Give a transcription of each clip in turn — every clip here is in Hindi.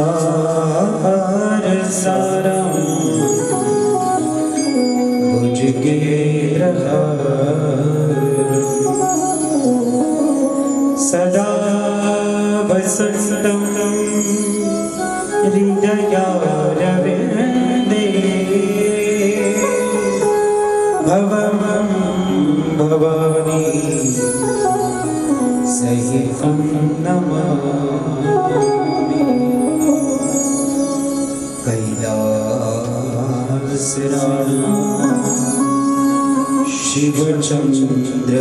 संसार सारा बुझ के रहा सदा वसंतम हृदयारविंदे भवं भवानी सहितं नमामि कैलासराणा शिवचन्द्रमौळि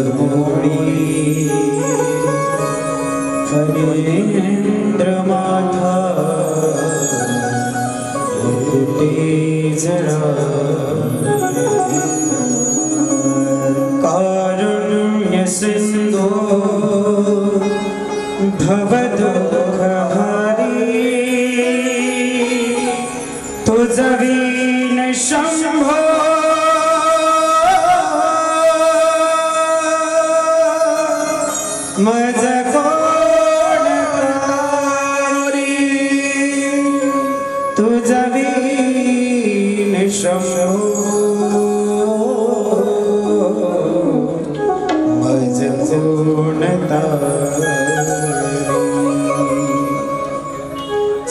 फणीन्द्रमाथा मुकुटे जरा कारुण्य सिंधो भवदुःखहारी तुझवीन शंभो मज कोण तारी तुझवीन शंभो मज कोण तारी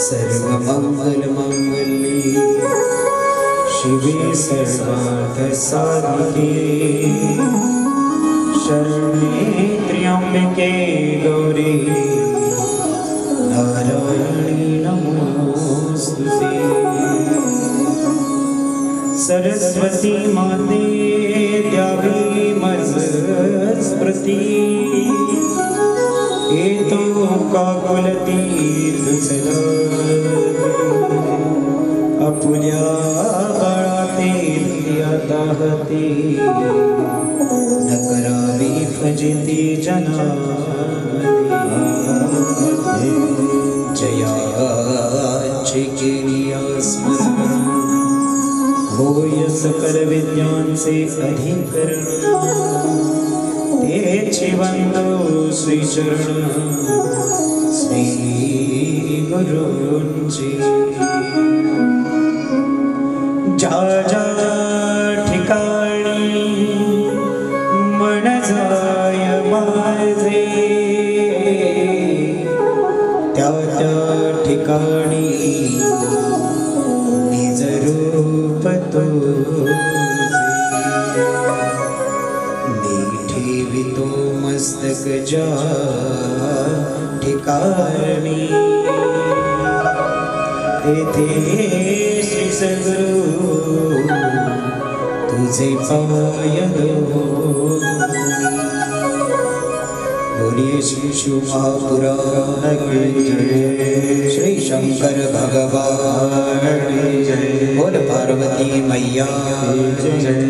सर्वमंगल मंगले शिवे सर्वार्थसाधिके शरण्ये त्र्यंबके गौरी नारायणी नमोस्तुते सरस्वती माते द्यावीमज स्मृति एतो काकुलतीर्थ सदा अपुल्या बळाते यताहते न करावी फजिती जनादे जया चिकिनिया स्मरण होय सकल विद्यान से अधिकरण ते चिवंदो श्री चरण श्री गुरुजी जा जा ठिकाणी मन जाय माझे त्या त्या ठिकाणी निज रूप तुझे ठेवितो मस्तक जा ठिकाणी तेथे श्री सद्गुरु तुझे पाय बोलिए श्री शिव महापुराण की जय श्री शंकर भगवान की जय बोल पार्वती मैया की जय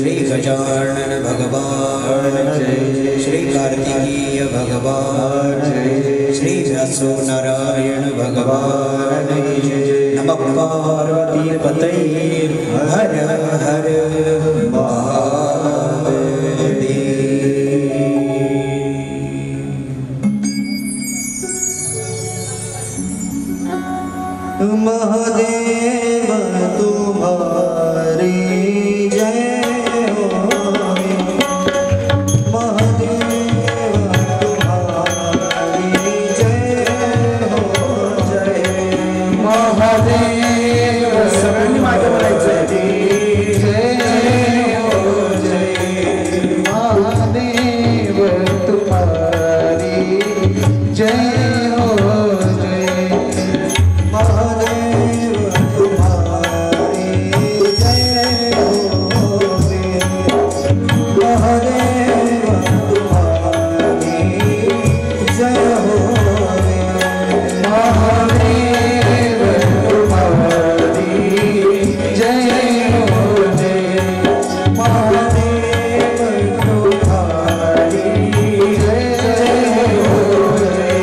श्री गजानन भगवान जय श्री कार्तिकेय भगवान जय श्री व्यासो नारायण भगवान की जय नमः पार्वती पतये हर हर महादेव तुम्हारी जय हो महादेव तुम्हारी जय हो जय महादेव सगळ्यांनी मागे बोलायचं जय हो जय महादेव तुम्हारी जय हो जय महादेव तुम्हारी जय हो रे महादेव तुम्हारी जय हो रे महादेव तुम्हारी जय हो रे महादेव तुम्हारी जय हो रे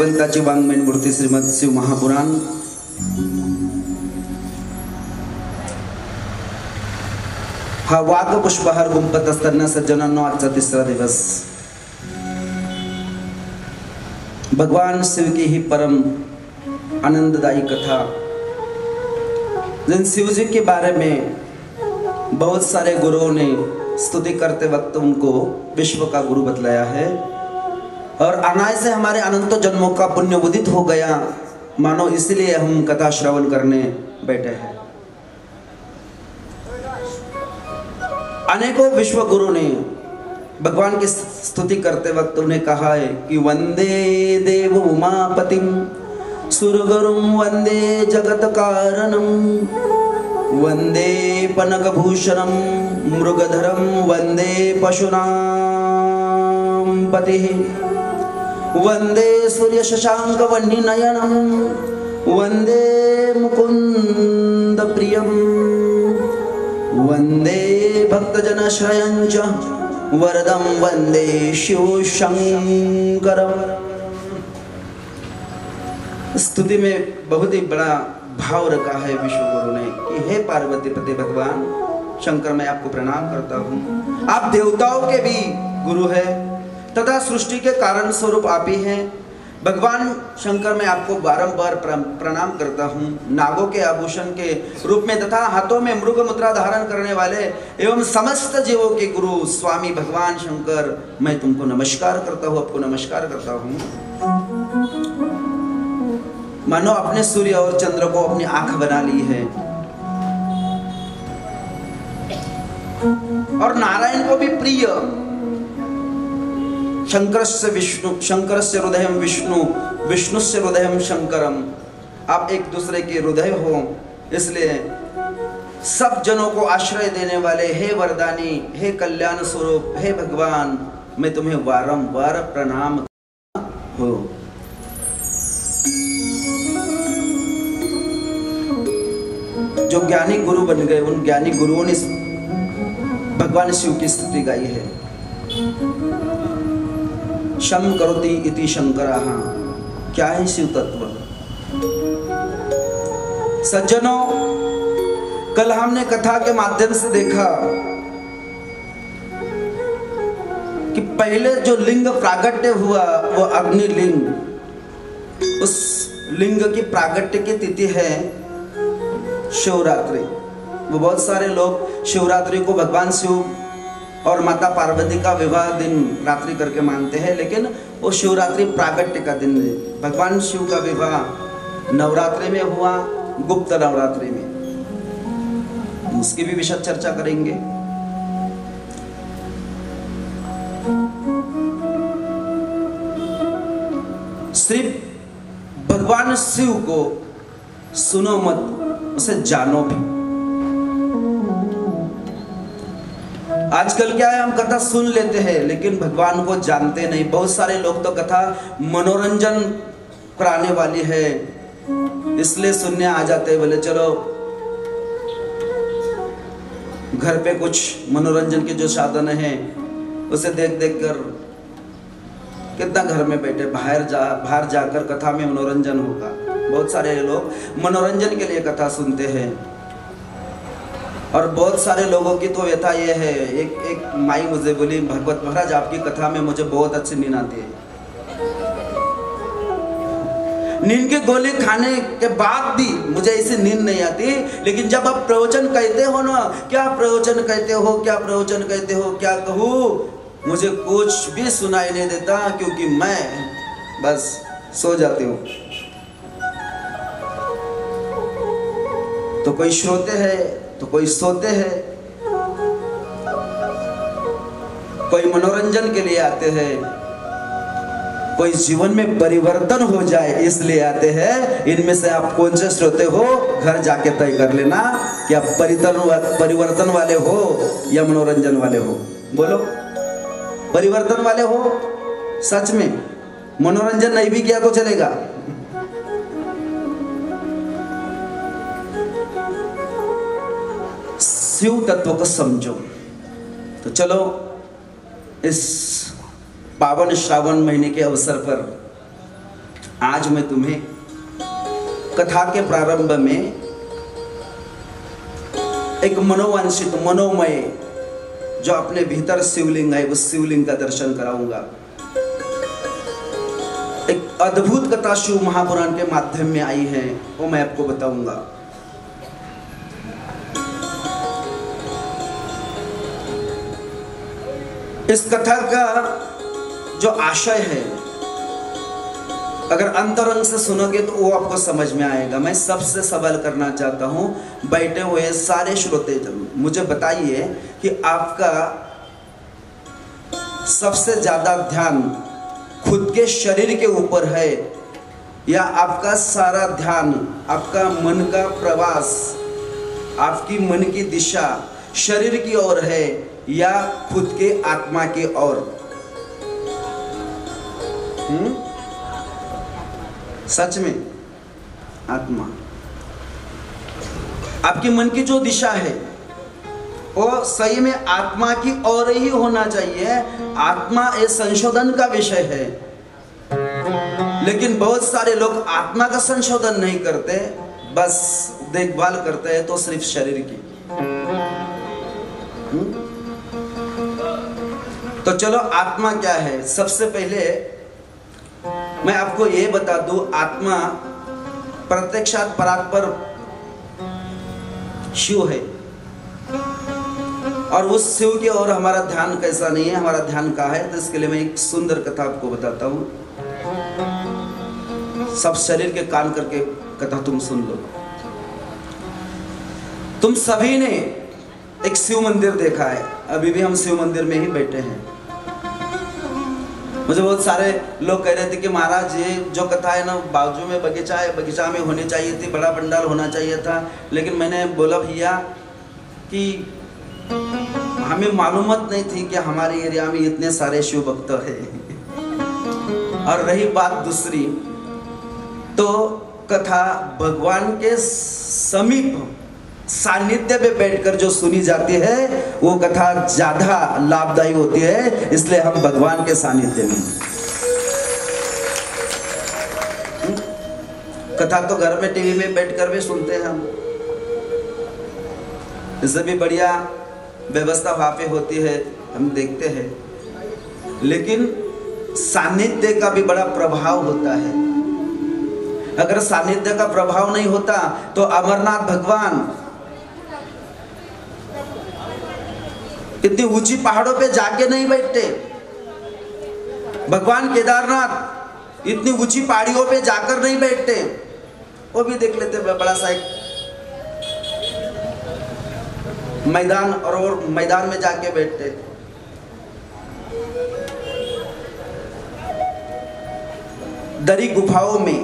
भगवंताची वाङ्मय मूर्ती श्रीमद शिव महापुराण हा वाघ पुष्पहार गुंफत असताना सज्जनांनो आजचा तिसरा दिवस भगवान शिव की ही परम आनंददायी कथा, जिन शिव जी के बारे में बहुत सारे गुरुओं ने स्तुति करते वक्त उनको विश्व का गुरु बतलाया है और अनाय से हमारे अनंतों जन्मों का पुण्य उदित हो गया, मानो इसलिए हम कथा श्रवण करने बैठे हैं। अनेकों विश्व गुरु ने भगवान की स्तुति करते वक्त उन्हें कहा है कि वंदे देव उमापतिम सुरगुरुम वंदे जगत कारणम वंदे पनकभूषणम मृगधरम वंदे पशूनां पतिः वंदे सूर्य शशांक वह्निनयनम वंदे मुकुंद प्रियम वंदे भक्तजनश्रयं च वरदं वंदे शिव शंकरम। स्तुति में बहुत ही बड़ा भाव रखा है विश्व गुरु ने कि हे पार्वती पति भगवान शंकर, मैं आपको प्रणाम करता हूँ। आप देवताओं के भी गुरु है तथा सृष्टि के कारण स्वरूप आप ही हैं। भगवान शंकर, मैं आपको बारंबार प्रणाम करता हूँ। नागों के आभूषण के रूप में तथा हाथों में मृग मुद्रा धारण करने वाले एवं समस्त जीवों के गुरु स्वामी भगवान शंकर, मैं तुमको नमस्कार करता हूँ, आपको नमस्कार करता हूँ। मानो अपने सूर्य और चंद्र को अपनी आंख बना ली है और नारायण को भी प्रिय। शंकरस्य विष्णु, शंकरस्य हृदयं विष्णु, विष्णुस्य हृदयं शंकरम। आप एक दूसरे के हृदय हो, इसलिए सब जनों को आश्रय देने वाले हे वरदानी, हे कल्याण स्वरूप, हे भगवान, मैं तुम्हें बारंबार प्रणाम हो। जो ज्ञानी गुरु बन गए, उन ज्ञानी गुरुओं ने भगवान शिव की स्तुति गाई है। शम करोति इति शंकरः। क्या है शिव तत्व? सज्जनों, कल हमने कथा के माध्यम से देखा कि पहले जो लिंग प्रागट्य हुआ वो अग्नि लिंग। उस लिंग की प्रागट्य की तिथि है शिवरात्रि। वो बहुत सारे लोग शिवरात्रि को भगवान शिव और माता पार्वती का विवाह दिन रात्रि करके मानते हैं, लेकिन वो शिवरात्रि प्रागट्य का दिन है। भगवान शिव का विवाह नवरात्रि में हुआ, गुप्त नवरात्रि में। उसकी भी विशद चर्चा करेंगे। सिर्फ भगवान शिव को सुनो मत, उसे जानो भी। आजकल क्या है, हम कथा सुन लेते हैं लेकिन भगवान को जानते नहीं। बहुत सारे लोग तो कथा मनोरंजन कराने वाली है इसलिए सुनने आ जाते हैं। बोले चलो घर पे कुछ मनोरंजन के जो साधन है उसे देख देख कर कितना घर में बैठे, बाहर जाकर कथा में मनोरंजन होगा। बहुत सारे लोग मनोरंजन के लिए कथा सुनते हैं और बहुत सारे लोगों की तो व्यथा ये है। एक माई मुझे बोली, भगवत महाराज आपकी कथा में मुझे बहुत अच्छी नींद आती है। नींद की गोली खाने के बाद भी मुझे ऐसी नींद नहीं आती, लेकिन जब आप प्रवचन कहते हो ना, क्या प्रवचन कहते हो, क्या प्रवचन कहते हो, क्या कहूँ, मुझे कुछ भी सुनाई नहीं देता क्योंकि मैं बस सो जाती हूँ। तो कोई श्रोते हैं तो कोई सोते हैं, कोई मनोरंजन के लिए आते हैं, कोई जीवन में परिवर्तन हो जाए इसलिए आते हैं। इनमें से आप कौन से श्रोते हो, घर जाके तय कर लेना कि आप परिवर्तन वाले हो या मनोरंजन वाले हो। बोलो, परिवर्तन वाले हो? सच में मनोरंजन नहीं भी किया तो चलेगा। शिव तत्व को समझो। तो चलो इस पावन श्रावण महीने के अवसर पर आज मैं तुम्हें कथा के प्रारंभ में एक मनोवांछित मनोमय जो अपने भीतर शिवलिंग है उस शिवलिंग का दर्शन कराऊंगा। एक अद्भुत कथा शिव महापुराण के माध्यम में आई है, वो मैं आपको बताऊंगा। इस कथा का जो आशय है, अगर अंतरंग से सुनोगे तो वो आपको समझ में आएगा। मैं सबसे सवाल करना चाहता हूं, बैठे हुए सारे श्रोते, मुझे बताइए कि आपका सबसे ज्यादा ध्यान खुद के शरीर के ऊपर है या आपका सारा ध्यान, आपका मन का प्रवास, आपकी मन की दिशा शरीर की ओर है या खुद के आत्मा की ओर? सच में आत्मा, आपकी मन की जो दिशा है वो सही में आत्मा की ओर ही होना चाहिए। आत्मा एक संशोधन का विषय है, लेकिन बहुत सारे लोग आत्मा का संशोधन नहीं करते, बस देखभाल करते हैं तो सिर्फ शरीर की। तो चलो आत्मा क्या है। सबसे पहले मैं आपको ये बता दूं, आत्मा प्रत्यक्षात परात्पर शिव है, और उस शिव की ओर हमारा ध्यान कैसा नहीं है, हमारा ध्यान कहाँ है। तो इसके लिए मैं एक सुंदर कथा आपको बताता हूं। सब शरीर के कान करके कथा तुम सुन लो। तुम सभी ने एक शिव मंदिर देखा है, अभी भी हम शिव मंदिर में ही बैठे हैं। मुझे बहुत सारे लोग कह रहे थे कि महाराज ये जो कथा है ना, बाजू में बगीचा है, बगीचा में होनी चाहिए थी, बड़ा पंडाल होना चाहिए था। लेकिन मैंने बोला भैया कि हमें मालूमत नहीं थी कि हमारे एरिया में इतने सारे शिव भक्त हैं। और रही बात दूसरी, तो कथा भगवान के समीप सानिध्य में बैठकर जो सुनी जाती है वो कथा ज्यादा लाभदायी होती है, इसलिए हम भगवान के सानिध्य में। कथा तो घर में टीवी में बैठकर भी सुनते हैं हम, इससे भी बढ़िया व्यवस्था वहां पे होती है, हम देखते हैं। लेकिन सानिध्य का भी बड़ा प्रभाव होता है। अगर सानिध्य का प्रभाव नहीं होता तो अमरनाथ भगवान इतनी ऊंची पहाड़ों पे जाके नहीं बैठते, भगवान केदारनाथ इतनी ऊंची पहाड़ियों पे जाकर नहीं बैठते। वो भी देख लेते बड़ा सा एक मैदान, और मैदान में जाके बैठते। दरी गुफाओं में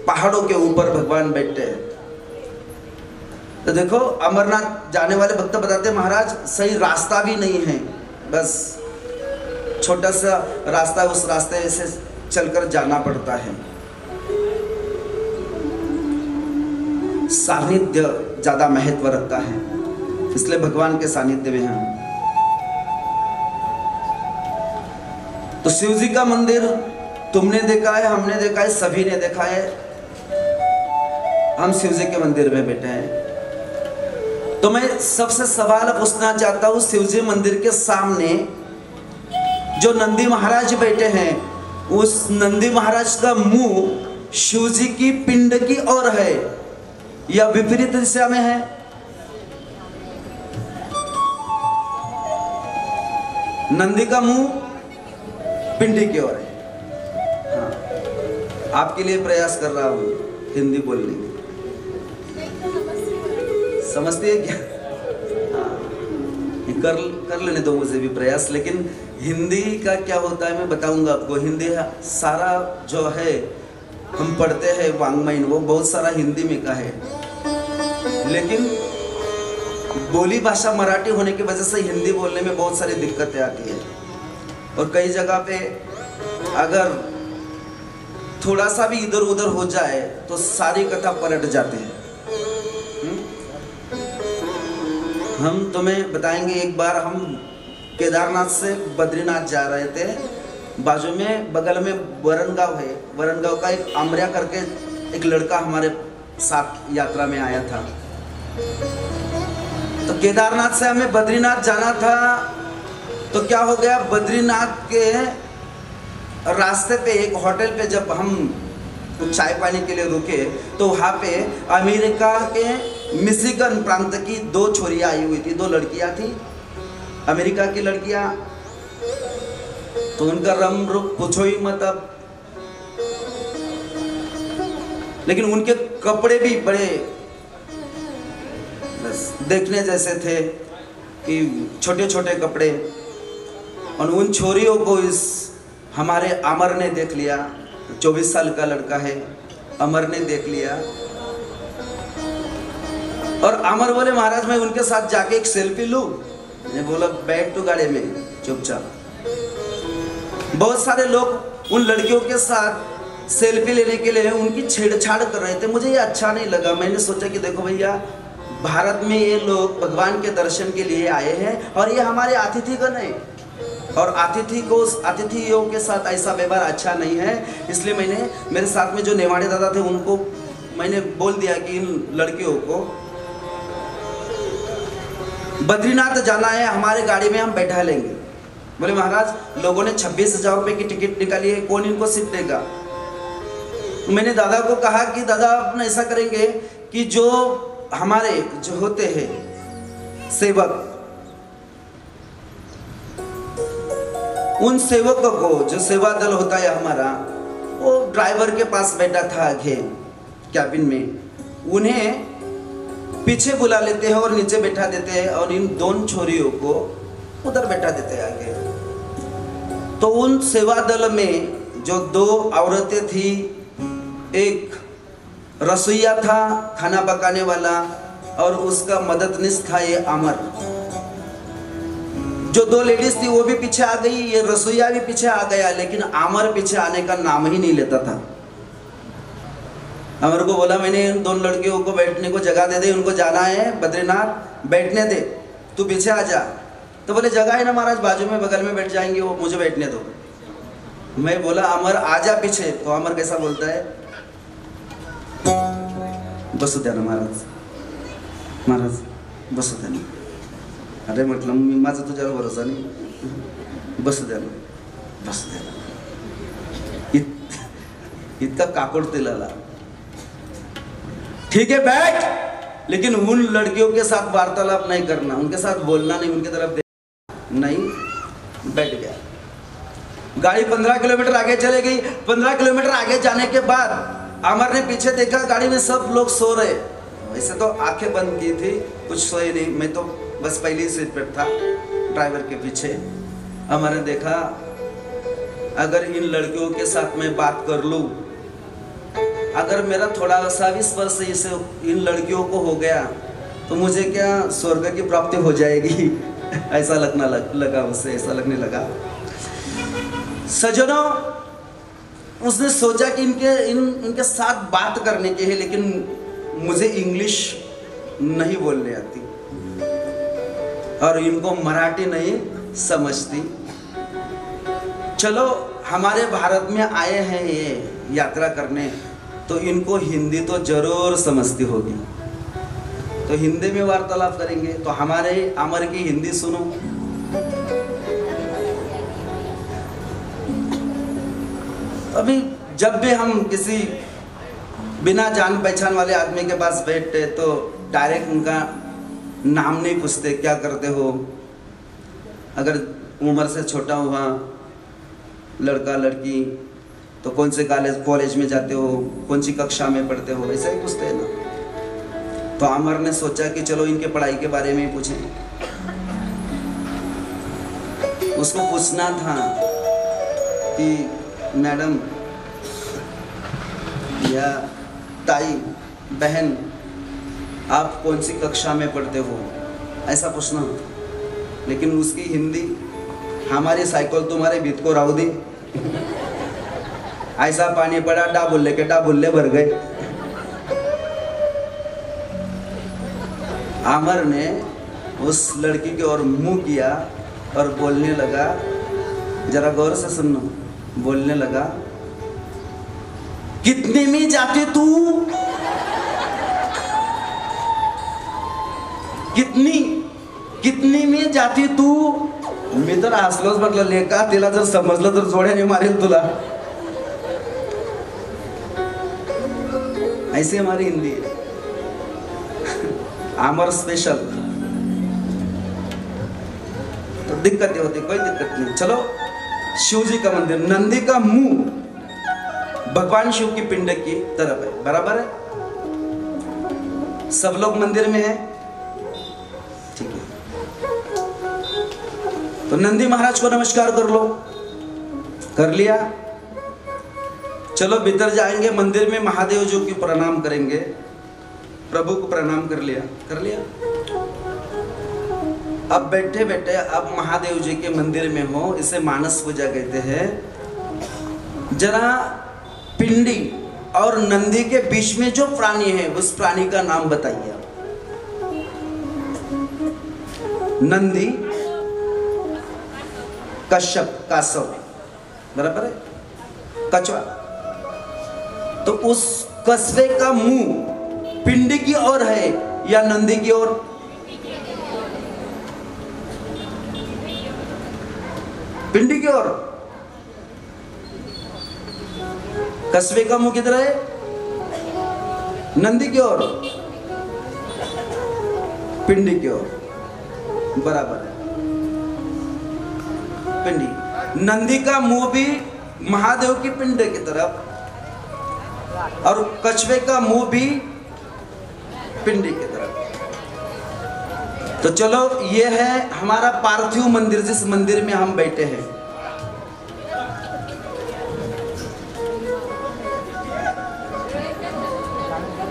पहाड़ों के ऊपर भगवान बैठते हैं। तो देखो अमरनाथ जाने वाले भक्त बताते हैं महाराज सही रास्ता भी नहीं है, बस छोटा सा रास्ता, उस रास्ते से चलकर जाना पड़ता है। सानिध्य ज्यादा महत्व रखता है, इसलिए भगवान के सानिध्य में हम। तो शिव जी का मंदिर तुमने देखा है, हमने देखा है, सभी ने देखा है। हम शिव जी के मंदिर में बैठे हैं। तो मैं सबसे सवाल पूछना चाहता हूं, शिव जी मंदिर के सामने जो नंदी महाराज बैठे हैं, उस नंदी महाराज का मुंह शिव जी की पिंड की ओर है या विपरीत दिशा में है? नंदी का मुंह पिंडी की ओर है। हाँ, आपके लिए प्रयास कर रहा हूं हिंदी बोलने की। समझती है क्या? हाँ, कर लेने दो मुझे भी प्रयास। लेकिन हिंदी का क्या होता है मैं बताऊंगा आपको। हिंदी सारा जो है हम पढ़ते हैं वांग्मय, वो बहुत सारा हिंदी में का है, लेकिन बोली भाषा मराठी होने की वजह से हिंदी बोलने में बहुत सारी दिक्कतें आती है। और कई जगह पे अगर थोड़ा सा भी इधर उधर हो जाए तो सारी कथा पलट जाती है। हम तुम्हें बताएंगे, एक बार हम केदारनाथ से बद्रीनाथ जा रहे थे, बाजू में बगल में वरनगांव है, वरनगांव का एक आमरिया करके एक लड़का हमारे साथ यात्रा में आया था। तो केदारनाथ से हमें बद्रीनाथ जाना था। तो क्या हो गया, बद्रीनाथ के रास्ते पे एक होटल पे जब हम चाय पानी के लिए रुके तो वहाँ पे अमेरिका के मिशिगन प्रांत की 2 छोरियाँ आई हुई थी, 2 लड़कियाँ थी, अमेरिका की लड़कियाँ। तो उनका रंग रूप पूछो ही मत अब, लेकिन उनके कपड़े भी बड़े बस देखने जैसे थे कि छोटे छोटे कपड़े। और उन छोरियों को इस हमारे अमर ने देख लिया, 24 साल का लड़का है, अमर ने देख लिया। और अमर बोले महाराज मैं उनके साथ जाके एक सेल्फी लूं। मैंने बोला बैठ तो गाड़ी में चुपचाप। बहुत सारे लोग उन लड़कियों के साथ सेल्फी लेने के लिए उनकी छेड़छाड़ कर रहे थे। मुझे ये अच्छा नहीं लगा। मैंने सोचा कि देखो भैया, भारत में ये लोग भगवान के दर्शन के लिए आए हैं और ये हमारे अतिथिगण है, और अतिथियों के साथ ऐसा व्यवहार अच्छा नहीं है। इसलिए मैंने मेरे साथ में जो नेवाड़े दादा थे उनको मैंने बोल दिया कि इन लड़कियों को बद्रीनाथ जाना है, हमारे गाड़ी में हम बैठा लेंगे। बोले महाराज लोगों ने 26,000 रुपये की टिकट निकाली है, कौन इनको सीट देगा। मैंने दादा को कहा कि दादा अपन ऐसा करेंगे कि जो हमारे जो होते हैं सेवक, उन सेवकों को, जो सेवा दल होता है हमारा, वो ड्राइवर के पास बैठा था आगे कैबिन में, उन्हें पीछे बुला लेते हैं और नीचे बैठा देते हैं और इन 2 छोरियों को उधर बैठा देते हैं आगे। तो उन सेवा दल में जो 2 औरतें थी, एक रसोईया था खाना पकाने वाला और उसका मददनीश था ये अमर। जो 2 लेडीज थी वो भी पीछे आ गई, ये रसोईया भी पीछे आ गया, लेकिन अमर पीछे आने का नाम ही नहीं लेता था। अमर को बोला मैंने इन 2 लड़कियों को बैठने को जगह दे दे, उनको जाना है बद्रीनाथ, बैठने दे, तू पीछे आ जा। तो बोले जगह है ना महाराज, बाजू में बगल में बैठ जाएंगे, वो मुझे बैठने दो। मैं बोला अमर आ जा पीछे। तो अमर कैसा बोलता है, बसू द्या ना महाराज, महाराज बसू द्या ना। अरे म्हटलं मी माझा तुझ्यावर भरोसा नाही, बसू द्या ना, बसू द्या ना। इतका काकोड तिलाला, ठीक है बैठ, लेकिन उन लड़कियों के साथ वार्तालाप नहीं करना, उनके साथ बोलना नहीं, उनकी तरफ देखना नहीं। बैठ गया। गाड़ी 15 किलोमीटर आगे चले गई। 15 किलोमीटर आगे जाने के बाद अमर ने पीछे देखा, गाड़ी में सब लोग सो रहे। वैसे तो आंखें बंद की थी, कुछ सोए नहीं, मैं तो बस पहली सीट पर था ड्राइवर के पीछे। अमर ने देखा अगर इन लड़कियों के साथ मैं बात कर लूं, अगर मेरा थोड़ा सा भी स्पर्श इसे इन लड़कियों को हो गया तो मुझे क्या स्वर्ग की प्राप्ति हो जाएगी। ऐसा लगना लगा उसे, ऐसा लगने लगा। सज्जनों, उसने सोचा कि इनके साथ बात करने के है, लेकिन मुझे इंग्लिश नहीं बोलने आती और इनको मराठी नहीं समझती। चलो हमारे भारत में आए हैं ये यात्रा करने, तो इनको हिंदी तो जरूर समझती होगी, तो हिंदी में वार्तालाप करेंगे। तो हमारे अमर की हिंदी सुनो। अभी जब भी हम किसी बिना जान पहचान वाले आदमी के पास बैठते तो डायरेक्ट उनका नाम नहीं पूछते, क्या करते हो। अगर उम्र से छोटा हुआ लड़का लड़की तो कौन से कॉलेज में जाते हो, कौन सी कक्षा में पढ़ते हो, ऐसा ही पूछते हैं ना। तो अमर ने सोचा कि चलो इनके पढ़ाई के बारे में ही पूछें। उसको पूछना था कि मैडम या ताई बहन आप कौन सी कक्षा में पढ़ते हो, ऐसा पूछना था। लेकिन उसकी हिंदी, हमारी साइकिल तुम्हारे भीत को राव दी, ऐसा पानी पड़ा डाबुल्ले के डाबुल्ले भर गए। आमर ने उस लड़की की ओर मुंह किया और बोलने लगा, जरा गौर से सुनो, बोलने लगा, कितने में जाते तू? कितनी में जाती तू? मी तर हसलोच, म्हटलं लेका तिला जर समजलं तर जोड्याने मारेल तुला. ऐसी हमारी हिंदी है. आमर स्पेशल. तो दिक्कत होती, कोई दिक्कत नहीं. चलो, शिव जी का मंदिर, नंदी का मुंह भगवान शिव की पिंड की तरफ है. बराबर है? सब लोग मंदिर में हैं, ठीक है. तो नंदी महाराज को नमस्कार कर लो. कर लिया. चलो भीतर जाएंगे, मंदिर में महादेव जी को प्रणाम करेंगे. प्रभु को प्रणाम कर लिया. अब बैठे बैठे अब महादेव जी के मंदिर में हो, इसे मानस पूजा कहते हैं. जरा पिंडी और नंदी के बीच में जो प्राणी है उस प्राणी का नाम बताइए. नंदी, कश्यप, कासव, बराबर है? कछवा. तो उस कछवे का मुंह पिंडी की ओर है या नंदी की ओर? पिंडी की ओर. कछवे का मुंह किधर है? नंदी की ओर, पिंडी की ओर. बराबर है. पिंडी. नंदी का मुंह भी महादेव की पिंड की तरफ और कछवे का मुंह भी पिंडी की तरफ. तो चलो, ये है हमारा पार्थिव मंदिर, जिस मंदिर में हम बैठे हैं.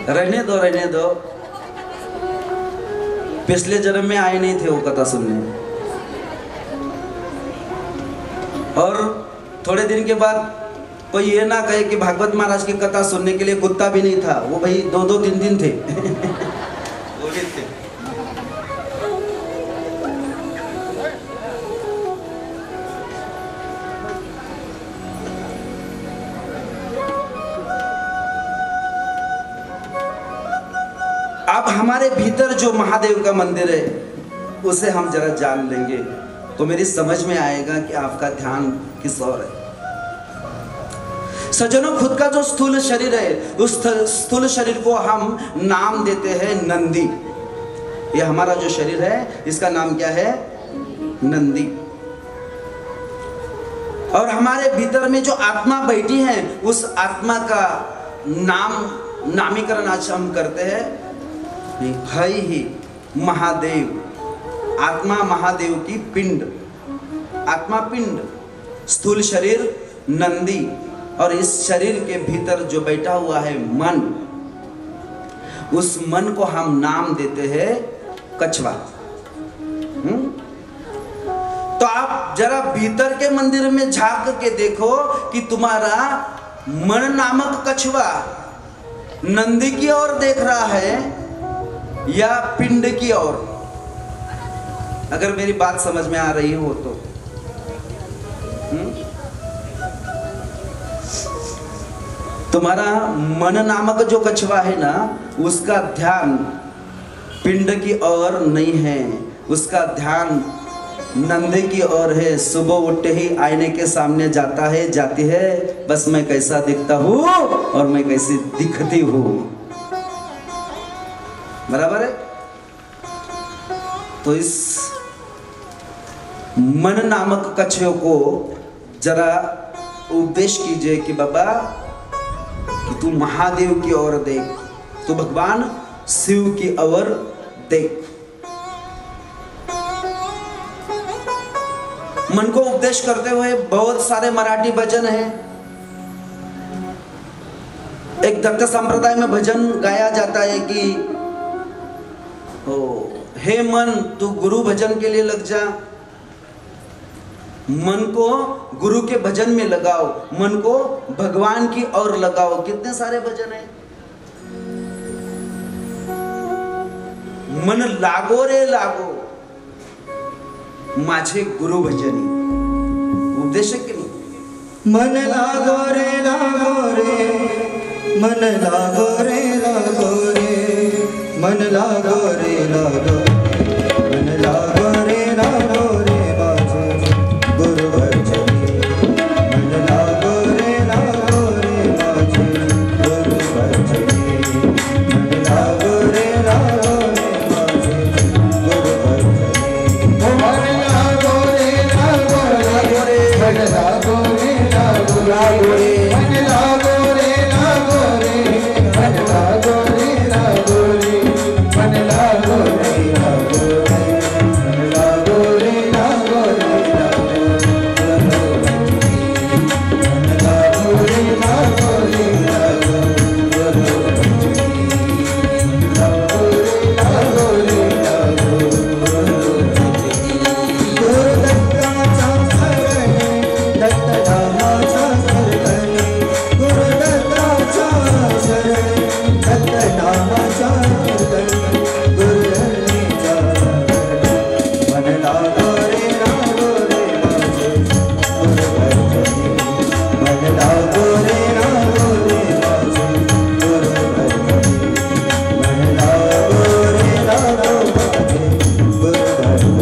रहने दो. पिछले जन्म में आए नहीं थे वो कथा सुनने. और थोड़े दिन के बाद कोई ये ना कहे कि भागवत महाराज की कथा सुनने के लिए कुत्ता भी नहीं था. वो भाई 2-2 दिन थे. वो भी थे. अब हमारे भीतर जो महादेव का मंदिर है उसे हम जरा जान लेंगे तो मेरी समझ में आएगा कि आपका ध्यान किस ओर है. सज्जनों, खुद का जो स्थूल शरीर है उस स्थूल शरीर को हम नाम देते हैं नंदी. ये हमारा जो शरीर है इसका नाम क्या है? नंदी. और हमारे भीतर में जो आत्मा बैठी है उस आत्मा का नामीकरण आज हम करते हैं. है ही महादेव. आत्मा महादेव की पिंड. आत्मा पिंड, स्थूल शरीर नंदी, और इस शरीर के भीतर जो बैठा हुआ है मन, उस मन को हम नाम देते हैं कछवा. तो आप जरा भीतर के मंदिर में झांक के देखो कि तुम्हारा मन नामक कछवा नंदी की ओर देख रहा है या पिंड की ओर. अगर मेरी बात समझ में आ रही हो तो. तुम्हारा मन नामक जो कछवा है ना, उसका ध्यान पिंड की ओर नहीं है, उसका ध्यान नंदी की ओर है. सुबह उठते ही आईने के सामने जाता है, जाती है, बस मैं कैसा दिखता हूँ और मैं कैसी दिखती हूँ. बराबर है? तो इस मन नामक कछवे को जरा उपदेश कीजिए कि बाबा कि तू महादेव की ओर देख, तू भगवान शिव की ओर देख. मन को उपदेश करते हुए बहुत सारे मराठी भजन हैं. एक दत्त संप्रदाय में भजन गाया जाता है कि हे मन तू गुरु भजन के लिए लग जा. मन को गुरु के भजन में लगाओ, मन को भगवान की ओर लगाओ. कितने सारे भजन हैं. मन लागो रे लागो माझे गुरु भजनी. उपदेश की नहीं. मन लागो रे लागो रे, मन लागो रे लागो रे, मन लागो रे लागो, मन लागो रे लागो रे बाजे गुरु बचनी। मन लागो रे बाजे गुरु बचनी। मन लागो रे बाजे गुरु बचनी। मन लागो रे मन लागो रे लागो रे, मन लागो रे लागो रे, मन लागो रे लागो रे, मन लागो रे लागो रे, मन लागो रे लागो रे लागो, मन लागो रे लागो रे लागो, लागो रे लागो रे लागो। गुरु दत्ताचा शरण, दत्त नामाचा शरण, गुरु दत्ताचा शरण, दत्त नामाचा शरण, गुरु हरीचा शरण। मन लागो रे बाजे गुरु बचनी। मन लागो रे बाजे गुरु बचनी। मन लागो रे बाजे गुरु बचनी।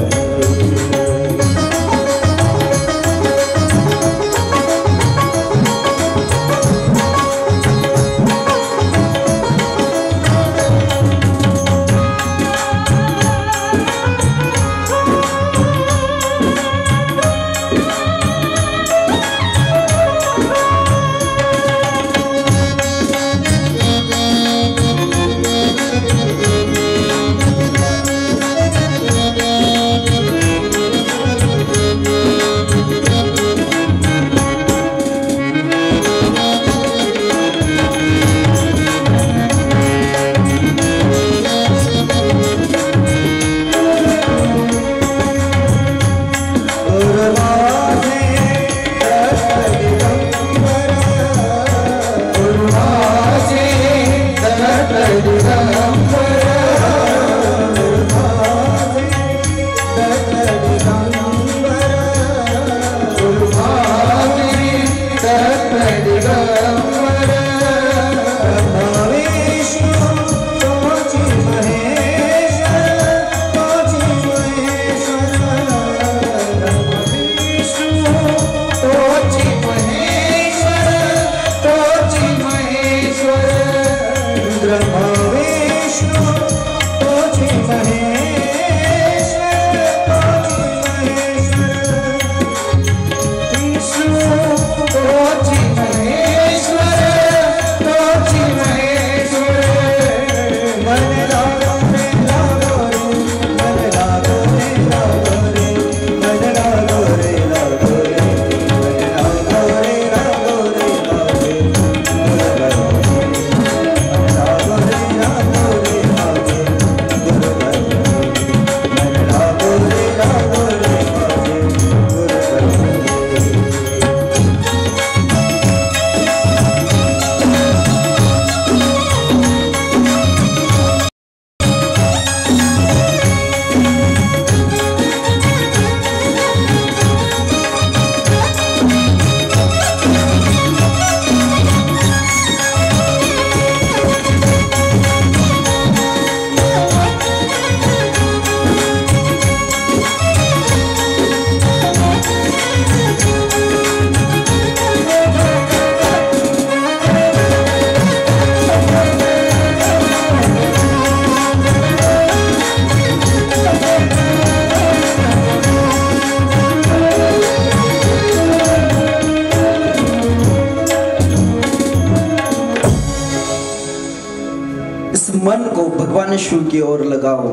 मन को भगवान शिव की ओर लगाओ।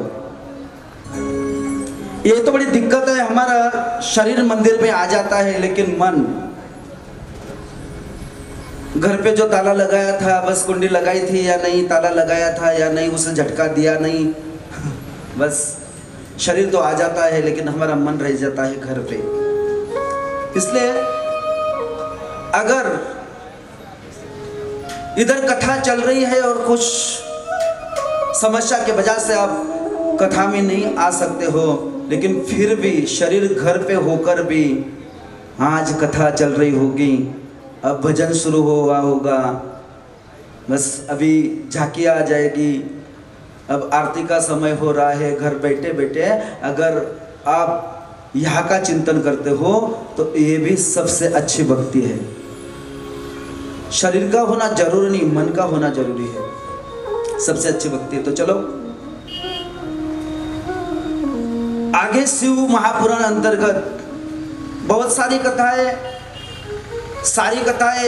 ये तो बड़ी दिक्कत है, हमारा शरीर मंदिर में आ जाता है लेकिन मन घर पे जो ताला लगाया था, बस कुंडी लगाई थी या नहीं, ताला लगाया था या नहीं, उसे झटका दिया नहीं, बस शरीर तो आ जाता है लेकिन हमारा मन रह जाता है घर पे। इसलिए अगर इधर कथा चल रही है और कुछ समस्या के वजह से आप कथा में नहीं आ सकते हो, लेकिन फिर भी शरीर घर पे होकर भी आज कथा चल रही होगी, अब भजन शुरू हुआ होगा, बस अभी झांकी आ जाएगी, अब आरती का समय हो रहा है। घर बैठे बैठे अगर आप यहाँ का चिंतन करते हो तो ये भी सबसे अच्छी भक्ति है। शरीर का होना जरूरी नहीं, मन का होना जरूरी है, सबसे अच्छी भक्ति है। तो चलो आगे शिव महापुराण अंतर्गत बहुत सारी कथाएं, सारी कथाएं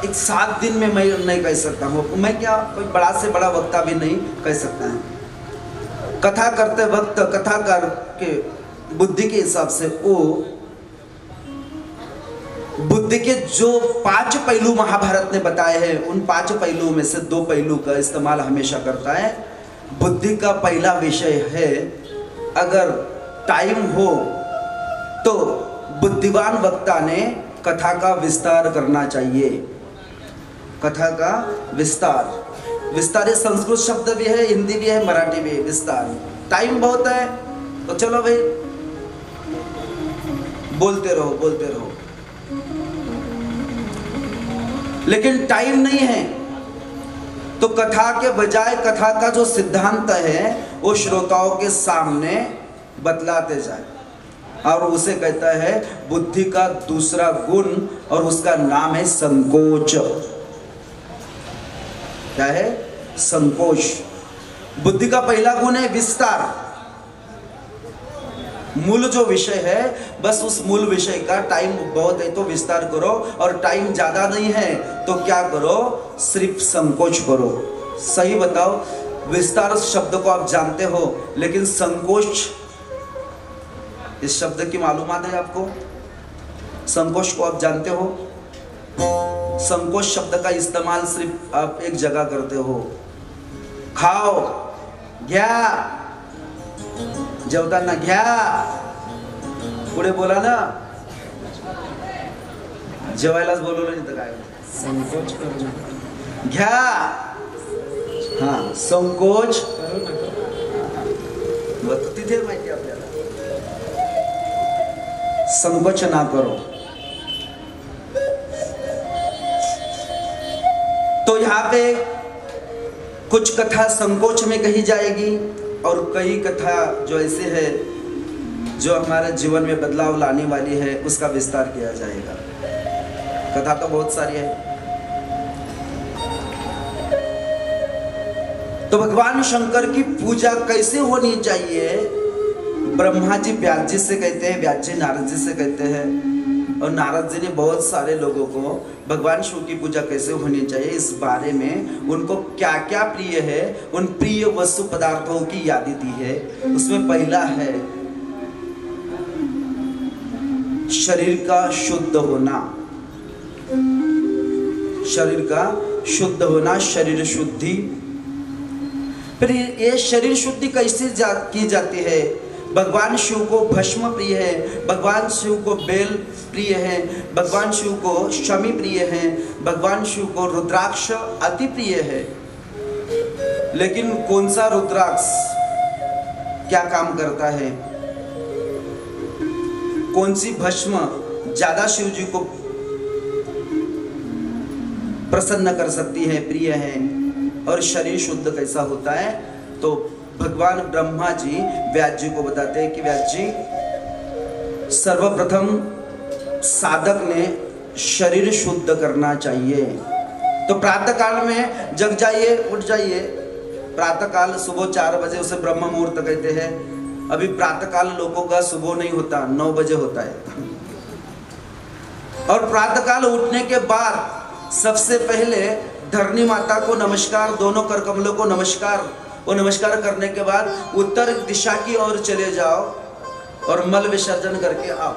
एक 7 दिन में मैं नहीं कह सकता हूँ। मैं क्या कोई बड़ा से बड़ा वक्ता भी नहीं कह सकता है। कथा करते वक्त कथाकार के बुद्धि के हिसाब से वो बुद्धि के जो 5 पहलू महाभारत ने बताए हैं, उन 5 पहलुओं में से 2 पहलू का इस्तेमाल हमेशा करता है। बुद्धि का पहला विषय है, अगर टाइम हो तो बुद्धिमान वक्ता ने कथा का विस्तार करना चाहिए। कथा का विस्तार, विस्तार संस्कृत शब्द भी है, हिंदी भी है, मराठी भी है। विस्तार, टाइम बहुत है तो चलो भाई बोलते रहो बोलते रहो, लेकिन टाइम नहीं है तो कथा के बजाय कथा का जो सिद्धांत है वो श्रोताओं के सामने बतलाते जाए, और उसे कहता है बुद्धि का दूसरा गुण, और उसका नाम है संकोच। क्या है? संकोच। बुद्धि का पहला गुण है विस्तार। मूल जो विषय है, बस उस मूल विषय का टाइम बहुत है तो विस्तार करो, और टाइम ज्यादा नहीं है तो क्या करो? सिर्फ संकोच करो। सही बताओ, विस्तार शब्द को आप जानते हो, लेकिन संकोच इस शब्द की मालूमात है आपको? संकोच को आप जानते हो? संकोच शब्द का इस्तेमाल सिर्फ आप एक जगह करते हो, खाओ घ्या, जेवताना घ्या, पुढे बोला ना, जेवायलाच बोलवलं नाही तर काय? संकोच करू नका, घ्या। हाँ, संकोच मग तिथे माहिती आपल्याला, संकोच ना करो। तो यहाँ पे कुछ कथा संकोच में कही जाएगी, और कई कथा जो ऐसे है जो हमारे जीवन में बदलाव लाने वाली है, उसका विस्तार किया जाएगा। कथा तो बहुत सारी है। तो भगवान शंकर की पूजा कैसे होनी चाहिए? ब्रह्मा जी व्यास जी से कहते हैं, व्यास जी नारद जी से कहते हैं, और नारद जी ने बहुत सारे लोगों को भगवान शिव की पूजा कैसे होनी चाहिए इस बारे में, उनको क्या क्या प्रिय है, उन प्रिय वस्तु पदार्थों की यादी दी है। उसमें पहला है शरीर का शुद्ध होना। शरीर का शुद्ध होना, शरीर शुद्धि। फिर ये शरीर शुद्धि कैसे की जाती है? भगवान शिव को भस्म प्रिय है, भगवान शिव को बेल प्रिय है, भगवान शिव को शमी प्रिय है, भगवान शिव को रुद्राक्ष अति प्रिय है। लेकिन कौन सा रुद्राक्ष क्या काम करता है? कौन सी भस्म ज्यादा शिव जी को प्रसन्न कर सकती है, प्रिय है? और शरीर शुद्ध कैसा होता है? तो भगवान ब्रह्मा जी व्यास जी को बताते हैं कि व्यास जी, सर्वप्रथम साधक ने शरीर शुद्ध करना चाहिए। तो प्रातः काल में जग जाइए, उठ जाइए। प्रातः काल सुबह 4 बजे, उसे ब्रह्म मुहूर्त कहते हैं। अभी प्रातः काल लोगों का सुबह नहीं होता, 9 बजे होता है। और प्रातः काल उठने के बाद सबसे पहले धरणी माता को नमस्कार, दोनों कर कमलों को नमस्कार। वो नमस्कार करने के बाद उत्तर दिशा की ओर चले जाओ और मल विसर्जन करके आओ।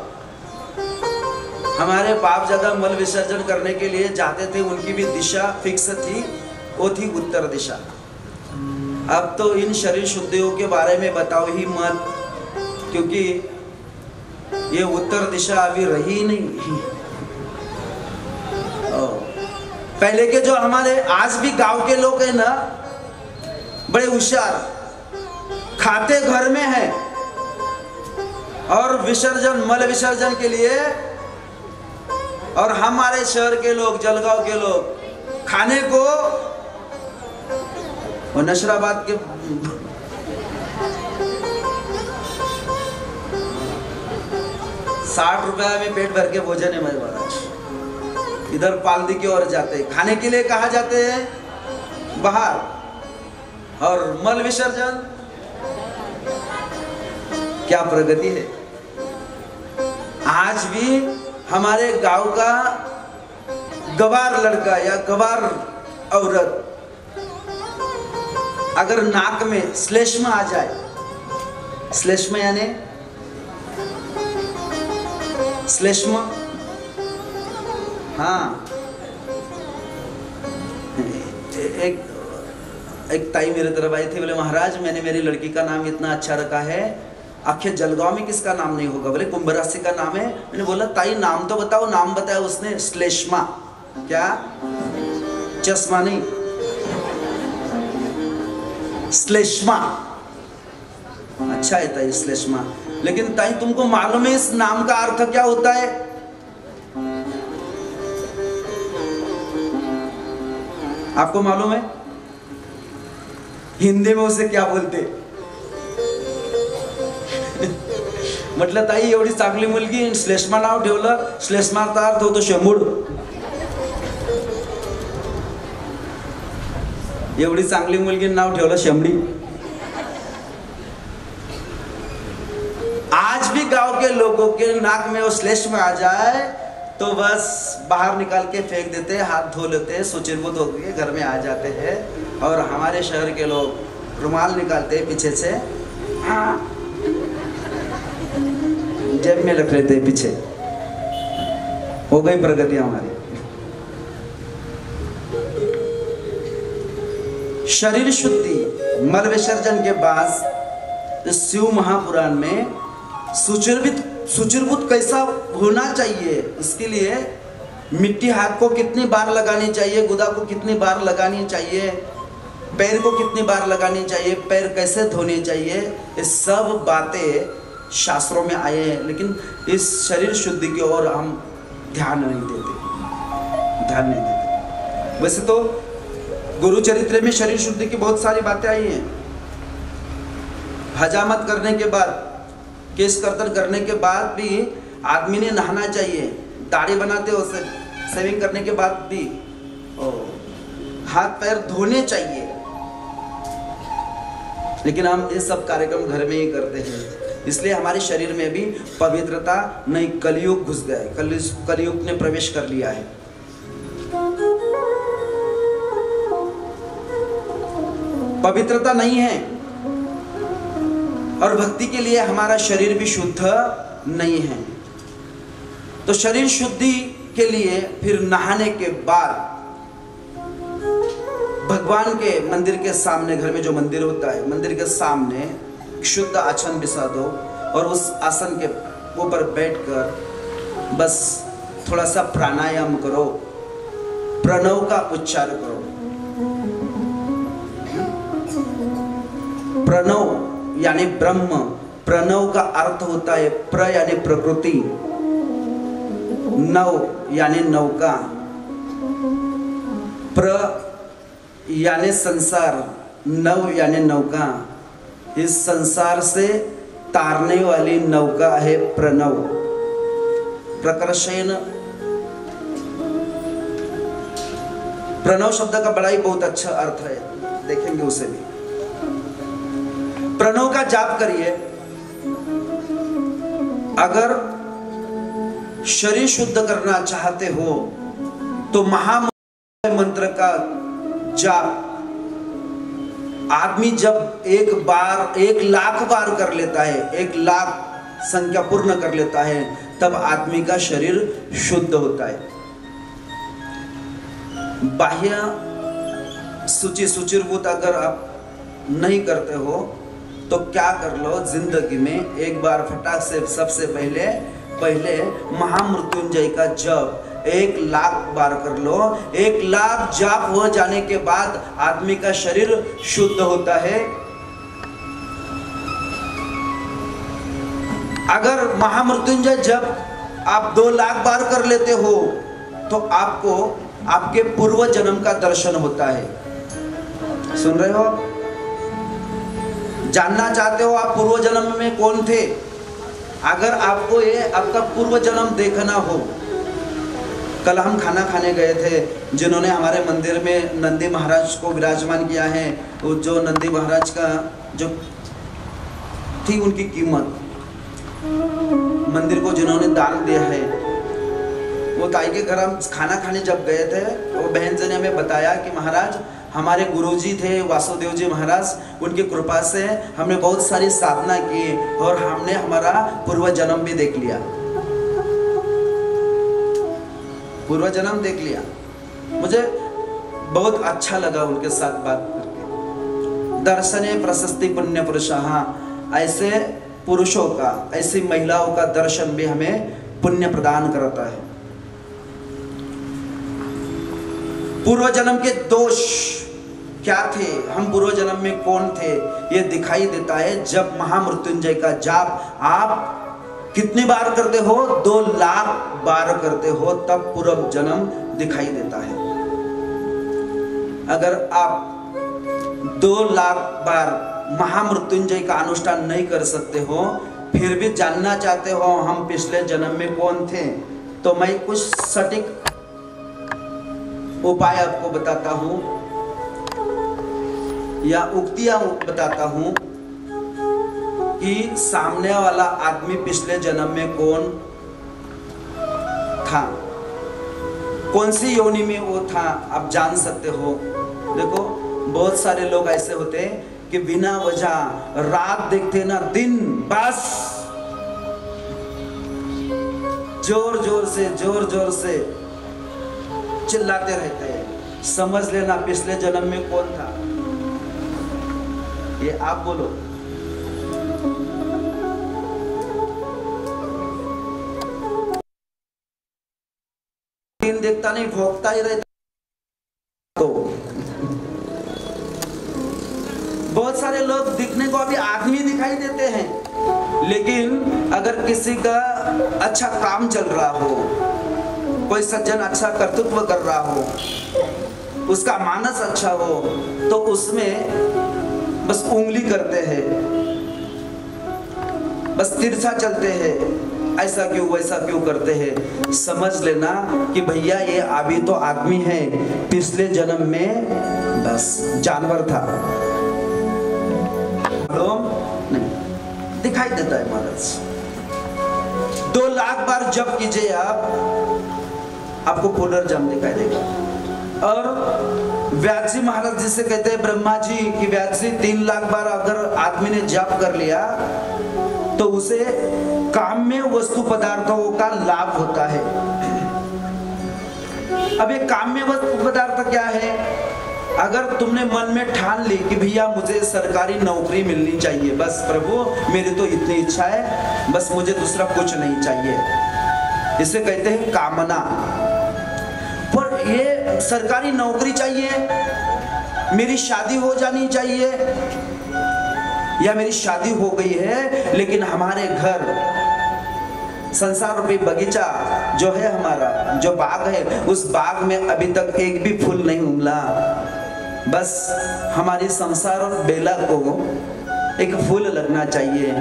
हमारे बाप दादा मल विसर्जन करने के लिए जाते थे, उनकी भी दिशा फिक्स थी, वो थी उत्तर दिशा। अब तो इन शरीर शुद्धियों के बारे में बताओ ही मत, क्योंकि ये उत्तर दिशा अभी रही नहीं। पहले के जो हमारे आज भी गांव के लोग हैं ना, बड़े होशियार, खाते घर में है और विसर्जन, मल विसर्जन के लिए और हमारे शहर के लोग, जलगांव के लोग खाने को और नशराबाद के 60 रुपया में पेट भर के भोजन है मेरे महाराज। इधर पालदी की ओर जाते हैं, खाने के लिए कहा जाते हैं बाहर, और मल विसर्जन। क्या प्रगति है। आज भी हमारे गांव का गवार लड़का या गवार औरत अगर नाक में श्लेष्मा आ जाए, श्लेष्मा यानी श्लेष्मा, हाँ, एक ताई मेरे तरफ आई थी, बोले महाराज मैंने मेरी लड़की का नाम इतना अच्छा रखा है, आखिर जलगांव में किसका नाम नहीं होगा? बोले कुंभ राशि का नाम है। मैंने बोला ताई नाम तो बताओ। नाम बताया उसने, श्लेष्मा। क्या? चश्मा नहीं, श्लेष्मा। अच्छा है ताई श्लेष्मा, लेकिन ताई तुमको मालूम है इस नाम का अर्थ क्या होता है? आपको मालूम है हिंदी में उसे क्या बोलते? म्हटलं ताई एवढी चांगली मुलगी, श्लेष्मा नाव ठेवलं, श्लेष्माचा अर्थ होतो शेंबूड। एवढी चांगली मुलगी नाव ठेवलं शेंबडी। आज भी गांव के लोगों के नाक में वो श्लेष्मा आ जाए तो बस बाहर निकाल के फेंक देते हैं, हाथ धो लेते हैं, सुचिरबुद्ध होकर घर में आ जाते हैं। और हमारे शहर के लोग रुमाल निकालते हैं पीछे से, जेब में रख लेते हैं पीछे। हो गई प्रगति हमारी। शरीर शुद्धि मल विसर्जन के बाद शिव महापुराण में सुचिरबुद्ध कैसा होना चाहिए, इसके लिए मिट्टी हाथ को कितनी बार लगानी चाहिए, गुदा को कितनी बार लगानी चाहिए, पैर को कितनी बार लगानी चाहिए, पैर कैसे धोने चाहिए, ये सब बातें शास्त्रों में आए हैं। लेकिन इस शरीर शुद्धि की ओर हम ध्यान नहीं देते। वैसे तो गुरु चरित्र में शरीर शुद्धि की बहुत सारी बातें आई हैं। हजामत करने के बाद, केश कर्तन करने के बाद भी आदमी ने नहाना चाहिए। दाढ़ी बनाते हो शेविंग करने के बाद भी हाथ पैर धोने चाहिए। लेकिन हम ये सब कार्यक्रम घर में ही करते हैं, इसलिए हमारे शरीर में भी पवित्रता नहीं, कलयुग घुस गया है, कलयुग ने प्रवेश कर लिया है। पवित्रता नहीं है और भक्ति के लिए हमारा शरीर भी शुद्ध नहीं है। तो शरीर शुद्धि के लिए फिर नहाने के बाद भगवान के मंदिर के सामने, घर में जो मंदिर होता है, मंदिर के सामने शुद्ध आसन बिछा दो और उस आसन के ऊपर बैठकर बस थोड़ा सा प्राणायाम करो, प्रणव का उच्चार करो। प्रणव यानी ब्रह्म, प्रणव का अर्थ होता है प्र यानी प्रकृति, नव यानी नौका, प्र यानी संसार, नव यानी नौका। इस संसार से तारने वाली नौका है प्रणव। प्रकर्षेण, प्रणव शब्द का बड़ा ही बहुत अच्छा अर्थ है, देखेंगे उसे भी। प्रणव का जाप करिए। अगर शरीर शुद्ध करना चाहते हो तो महामंत्र का जाप आदमी जब एक लाख बार कर लेता है, 1 लाख संख्या पूर्ण कर लेता है, तब आदमी का शरीर शुद्ध होता है। बाह्य सुचिरबुद्ध अगर आप नहीं करते हो तो क्या कर लो, जिंदगी में एक बार फटाक से सबसे पहले महामृत्युंजय का जप 1 लाख बार कर लो। 1 लाख जाप हो जाने के बाद आदमी का शरीर शुद्ध होता है। अगर महामृत्युंजय जप आप 2 लाख बार कर लेते हो तो आपको आपके पूर्व जन्म का दर्शन होता है। सुन रहे हो? जानना चाहते हो आप पूर्व जन्म में कौन थे? अगर आपको ये आपका पूर्व जन्म देखना हो, कल हम खाना खाने गए थे, जिन्होंने हमारे मंदिर में नंदी महाराज को विराजमान किया है, वो जो नंदी महाराज का जो थी उनकी कीमत, मंदिर को जिन्होंने दान दिया है, वो ताई के घर हम खाना खाने जब गए थे, वो बहन जी ने हमें बताया कि महाराज हमारे गुरुजी थे वासुदेव जी महाराज, उनकी कृपा से हमने बहुत सारी साधना की और हमने हमारा पूर्व जन्म भी देख लिया, पूर्व जन्म देख लिया। मुझे बहुत अच्छा लगा उनके साथ बात करके। दर्शने प्रशस्ति पुण्य पुरुषः, ऐसे पुरुषों का, ऐसी महिलाओं का दर्शन भी हमें पुण्य प्रदान करता है। पूर्व जन्म के दोष क्या थे, हम पूर्व जन्म में कौन थे, ये दिखाई देता है जब महामृत्युंजय का जाप आप कितनी बार करते हो, 2 लाख बार करते हो, तब पूर्व जन्म दिखाई देता है। अगर आप 2 लाख बार महामृत्युंजय का अनुष्ठान नहीं कर सकते हो, फिर भी जानना चाहते हो हम पिछले जन्म में कौन थे, तो मैं कुछ सटीक उपाय आपको बताता हूं या उक्तियां बताता हूं कि सामने वाला आदमी पिछले जन्म में कौन था, कौन सी योनि में वो था, आप जान सकते हो। देखो बहुत सारे लोग ऐसे होते हैं कि बिना वजह रात देखते ना दिन बस जोर जोर से चिल्लाते रहते हैं, समझ लेना पिछले जन्म में कौन था। ये आप बोलो। दिन देखता नहीं, भोगता ही रहता। तो बहुत सारे लोग दिखने को अभी आदमी दिखाई देते हैं, लेकिन अगर किसी का अच्छा काम चल रहा हो, कोई सज्जन अच्छा कर्तव्य कर रहा हो, उसका मानस अच्छा हो, तो उसमें बस उंगली करते हैं, बस तिरछा चलते हैं, ऐसा क्यों वैसा क्यों करते हैं। समझ लेना कि भैया ये अभी तो आदमी है, पिछले जन्म में बस जानवर था। नहीं दिखाई देता है महाराज। 2 लाख बार जप कीजिए आपको पुनर्जन्म दिखाई देगा। और व्यास जी महाराज जिसे कहते हैं ब्रह्मा जी की, व्यास जी 3 लाख बार अगर आदमी ने जप कर लिया तो उसे काम में वस्तु पदार्थों का लाभ होता है। अब ये काम में वस्तु पदार्थ क्या है? अगर तुमने मन में ठान ली कि भैया मुझे सरकारी नौकरी मिलनी चाहिए, बस प्रभु मेरी तो इतनी इच्छा है, बस मुझे दूसरा कुछ नहीं चाहिए, इसे कहते हैं कामना। पर ये सरकारी नौकरी चाहिए, मेरी शादी हो जानी चाहिए, या मेरी शादी हो गई है लेकिन हमारे घर संसार रूपी बगीचा जो है हमारा, जो बाग है, उस बाग में अभी तक एक भी फूल नहीं उमला, बस हमारी संसार और बेला को एक फूल लगना चाहिए,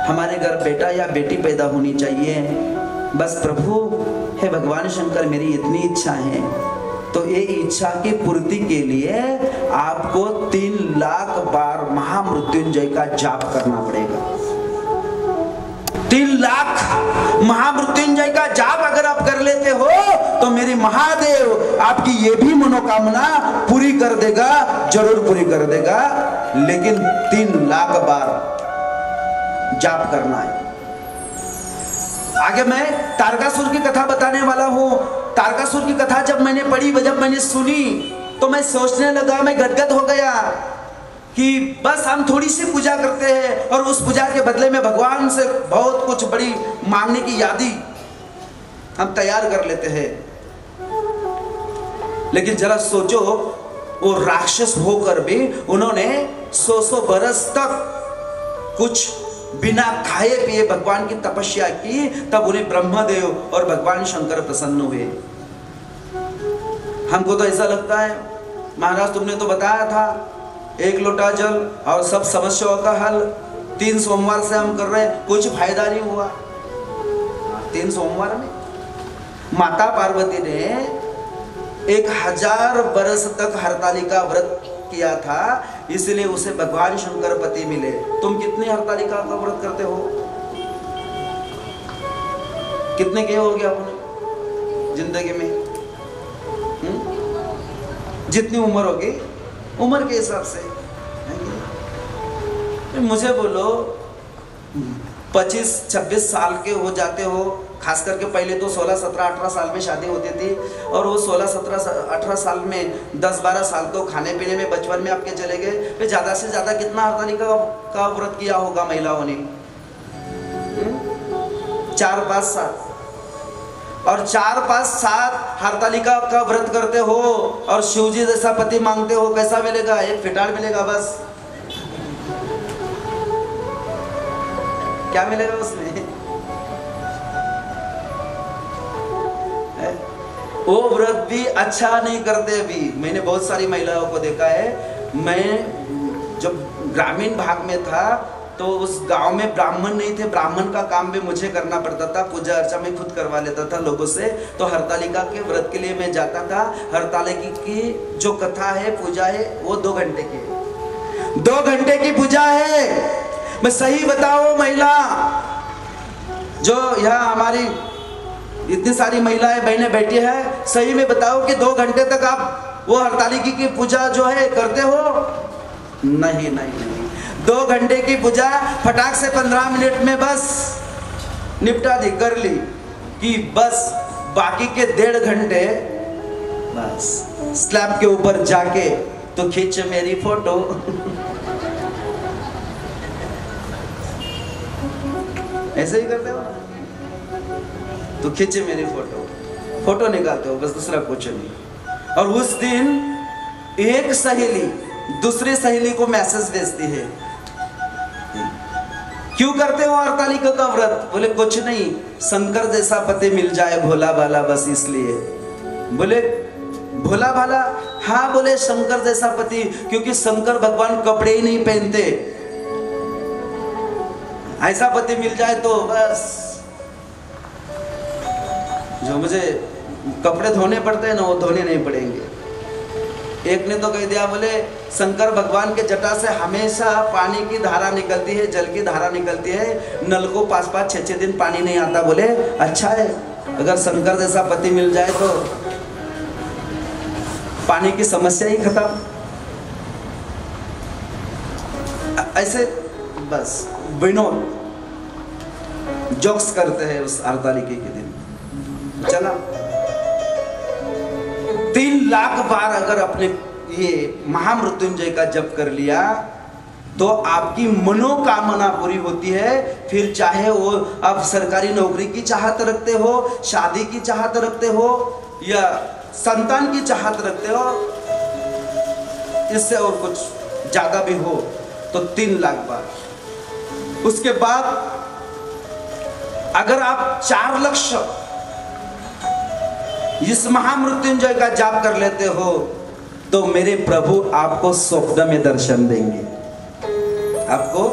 हमारे घर बेटा या बेटी पैदा होनी चाहिए, बस प्रभु हे भगवान शंकर मेरी इतनी इच्छा है। तो ये इच्छा की पूर्ति के लिए आपको 3 लाख बार महामृत्युंजय का जाप करना पड़ेगा। 3 लाख महामृत्युंजय का जाप अगर आप कर लेते हो तो मेरी महादेव आपकी ये भी मनोकामना पूरी कर देगा, जरूर पूरी कर देगा, लेकिन 3 लाख बार जाप करना है। आगे मैं तारकासुर की कथा बताने वाला हूं। तारकासुर की कथा जब मैंने पढ़ी, जब मैंने सुनी, तो मैं सोचने लगा, मैं गदगद हो गया कि बस हम थोड़ी सी पूजा करते हैं और उस पूजा के बदले में भगवान से बहुत कुछ बड़ी मांगने की यादी हम तैयार कर लेते हैं। लेकिन जरा सोचो, वो राक्षस होकर भी उन्होंने 100 बरस तक कुछ बिना खाए पिए भगवान की तपस्या की, तब उन्हें ब्रह्मदेव और भगवान शंकर प्रसन्न हुए। हमको तो ऐसा लगता है महाराज तुमने तो बताया था 1 लोटा जल और सब समस्याओं का हल। 3 सोमवार से हम कर रहे हैं, कुछ फायदा नहीं हुआ। 3 सोमवार में माता पार्वती ने 1000 बरस तक हरतालिका व्रत किया था, इसलिए उसे भगवान शंकर पति मिले। तुम कितने हरतालिका का व्रत करते हो? कितने के हो गया आपने जिंदगी में? जितनी उम्र होगी उम्र के हिसाब से। मुझे बोलो 25-26 साल के हो जाते हो, खास करके पहले तो 16, 17, 18 साल में शादी होती थी, और वो 16, 17, 18 साल में 10-12 साल तो खाने पीने में बचपन में आपके चले गए। फिर ज़्यादा से ज़्यादा कितना हरतालिका का व्रत किया होगा महिलाओं ने? 4-5 साल। और 4-5 साल हरतालिका का व्रत करते हो और शिवजी जैसा पति मांगते हो, कैसा मिलेगा? एक फिटाड़ मिलेगा बस। क्या मिलेगा उसमें? वो व्रत भी अच्छा नहीं करते। अभी मैंने बहुत सारी महिलाओं को देखा है। मैं जब ग्रामीण भाग में था तो उस गांव में ब्राह्मण नहीं थे, ब्राह्मण का काम भी मुझे करना पड़ता था, पूजा अर्चा में खुद करवा लेता था लोगों से। तो हरतालिका के व्रत के लिए मैं जाता था। हरतालिका की जो कथा है, पूजा है, वो 2 घंटे की 2 घंटे की पूजा है। मैं सही बताओ महिला, जो यहाँ हमारी इतनी सारी महिलाएं बहनें बैठी है, सही में बताओ कि 2 घंटे तक आप वो हरतालिका की पूजा जो है करते हो? नहीं नहीं नहीं। 2 घंटे की पूजा फटाक से 15 मिनट में बस निपटा दी, कर ली कि बस बाकी के 1.5 घंटे बस स्लैब के ऊपर जाके तो खींच मेरी फोटो। ऐसे ही करते हो, तो खींचे मेरी फोटो निकालते हो, बस दूसरा कुछ नहीं। और उस दिन एक सहेली दूसरी सहेली को मैसेज भेजती है, क्यों करते हो हरतालिका का व्रत? बोले कुछ नहीं, शंकर जैसा पति मिल जाए भोला भाला, बस इसलिए। बोले भोला भाला? हाँ। बोले शंकर जैसा पति, क्योंकि शंकर भगवान कपड़े ही नहीं पहनते, ऐसा पति मिल जाए तो बस। जो मुझे कपड़े धोने पड़ते हैं ना, वो धोने नहीं पड़ेंगे। एक ने तो कह दिया, बोले शंकर भगवान के जटा से हमेशा पानी की धारा निकलती है, जल की धारा निकलती है, नल को 5-5, 6-6 दिन पानी नहीं आता। बोले अच्छा है, अगर शंकर जैसा पति मिल जाए तो पानी की समस्या ही खत्म। ऐसे बस विनोद जोक्स करते हैं उस हरतालिका के दिन। चला 3 लाख बार अगर अपने ये महामृत्युंजय का जप कर लिया तो आपकी मनोकामना पूरी होती है। फिर चाहे वो आप सरकारी नौकरी की चाहत रखते हो, शादी की चाहत रखते हो, या संतान की चाहत रखते हो, इससे और कुछ ज्यादा भी हो तो 3 लाख बार। उसके बाद अगर आप 4 लक्ष्य इस महामृत्युंजय का जाप कर लेते हो तो मेरे प्रभु आपको स्वप्न में दर्शन देंगे। आपको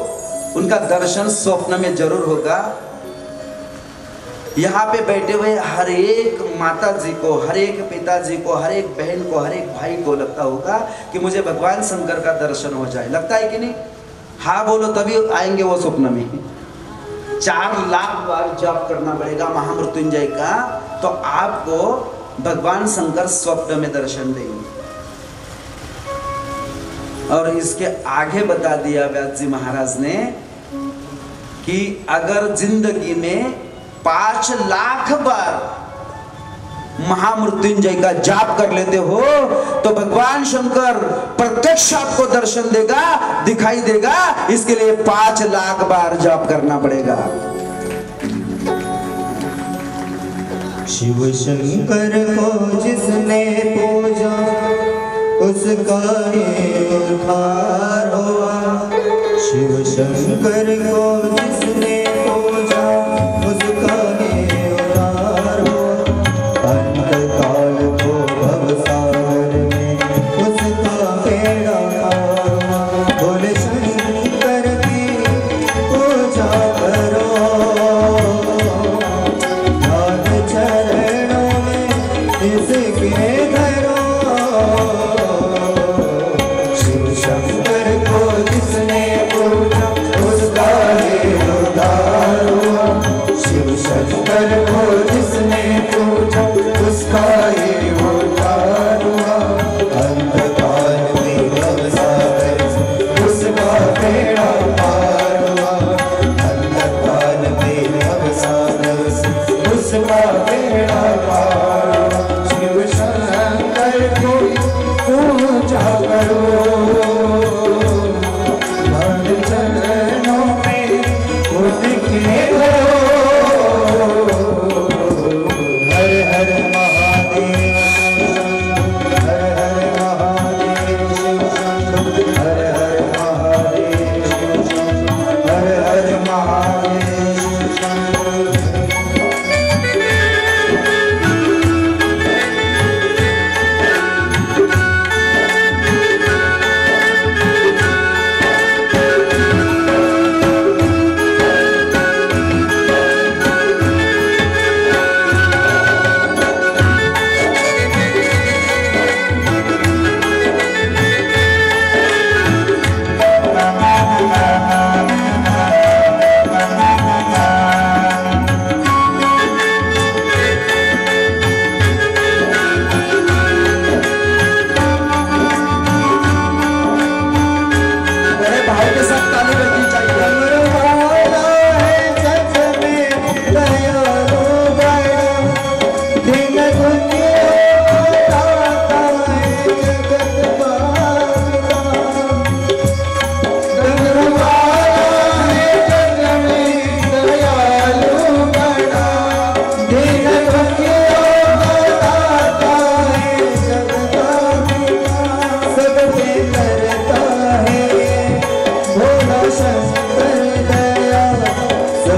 उनका दर्शन स्वप्न में जरूर होगा। यहाँ पे बैठे हुए हर एक माता जी को, हर एक पिताजी को, हर एक बहन को, हर एक भाई को लगता होगा कि मुझे भगवान शंकर का दर्शन हो जाए। लगता है कि नहीं? हाँ बोलो, तभी आएंगे वो स्वप्न में। 4 लाख बार जाप करना पड़ेगा महामृत्युंजय का, तो आपको भगवान शंकर स्वप्न में दर्शन देंगे। और इसके आगे बता दिया व्यास जी महाराज ने कि अगर जिंदगी में 5 लाख बार महामृत्युंजय का जाप कर लेते हो तो भगवान शंकर प्रत्यक्ष आपको दर्शन देगा, दिखाई देगा। इसके लिए 5 लाख बार जाप करना पड़ेगा। शिव शंकर को जिसने पूजा उसका ये उद्धार हुआ। शिव शंकर को जिसने पूजा उसका ये उद्धार हुआ। अंत काल को भवसागर